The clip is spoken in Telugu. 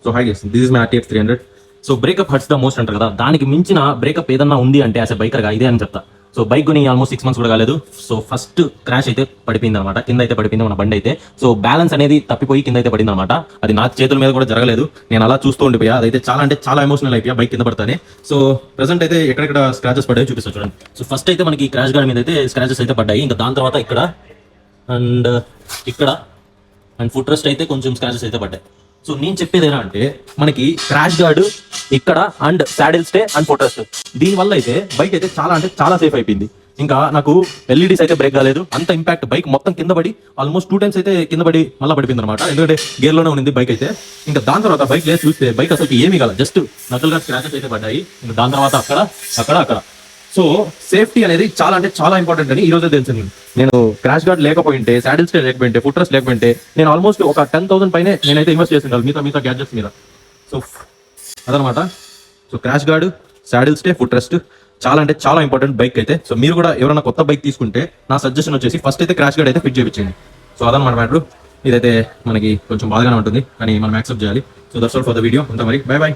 So hi guys, this is my RTX 300. So breakup hurts the most అంటారు కదా, దానికి మించిన బ్రేకప్ ఏదన్నా ఉంది అంటే యాజ్ ఎ బైకర్గా ఇదే అని చెప్తా. సో బైక్ కొని ఆల్మోస్ట్ 6 months కూడా కాలేదు. సో ఫస్ట్ క్రాష్ అయితే పడిపోయింది అనమాట, కింద అయితే పడిపోయింది మన బండి అయితే. సో బ్యాలెన్స్ అనేది తప్పిపోయి కింద అయితే పడింది అనమాట. అది నా చేతుల మీద కూడా జరగలేదు, నేను అలా చూస్తూ ఉండిపోయా. అదైతే చాలా అంటే చాలా ఎమోషనల్ అయిపోయా బైక్ కింద పడతానే. సో ప్రెసెంట్ అయితే ఎక్కడెక్కడ స్క్రాచెస్ పడ్డాయో చూపిస్తా చూడండి. సో ఫస్ట్ అయితే మనకి క్రాష్ గార్డ్ మీద అయితే స్క్రాచెస్ అయితే పడ్డాయి. ఇంకా దాని తర్వాత ఇక్కడ అండ్ ఇక్కడ అండ్ ఫుట్ రెస్ట్ అయితే కొంచెం స్క్రాచెస్ అయితే పడ్డాయి. సో నేను చెప్పేది ఎలా అంటే, మనకి క్రాష్ గార్డ్ ఇక్కడ and saddle stay and foot rest, దీనివల్ల అయితే బైక్ అయితే చాలా అంటే చాలా సేఫ్ అయిపోయింది. ఇంకా నాకు LEDs అయితే బ్రేక్ కాలేదు, అంత ఇంపాక్ట్ బైక్ మొత్తం కింద పడి ఆల్మోస్ట్ 2 times అయితే కింద పడి మళ్ళీ పడిపోయింది అనమాట. ఎందుకంటే గేర్ లోనే ఉంది బైక్ అయితే. ఇంకా దాని తర్వాత బైక్ లేదు చూస్తే బైక్ అసలు ఏమీ కాదు, జస్ట్ నకల్గా స్క్రాచెస్ అయితే పడ్డాయి. ఇంకా దాని తర్వాత అక్కడ అక్కడ అక్కడ సో సేఫ్టీ అనేది చాలా అంటే చాలా ఇంపార్టెంట్ అని ఈ రోజే తెలిసింది. నేను క్రాష్ గార్డ్ లేకపోయింటే, సాడిల్ స్టే లేకపోయింటే, ఫుట్ రెస్ట్ లేకపోయింటే నేను ఆల్మోస్ట్ ఒక 10,000 పైనే నేనైతే ఇన్వెస్ట్ చేసిండాలి మిగతా గ్యాడ్జెట్స్ మీద. సో అదనమాట. So crash gourd, saddle stay, foot rest చాలా అంటే చాలా ఇంపార్టెంట్ బైక్ అయితే. సో మీరు కూడా ఎవరైనా కొత్త బైక్ తీసుకుంటే నా సజెషన్ వచ్చేసి ఫస్ట్ అయితే క్రాష్ గార్డ్ అయితే ఫిట్ చేయించండి. సో అదనమాట మ్యాటర్. ఇదైతే మనకి కొంచెం బాగానే ఉంటుంది కానీ మనం యాక్సెప్ట్ చేయాలి. So that's all for the video. ఉంటా మరి, బై బై.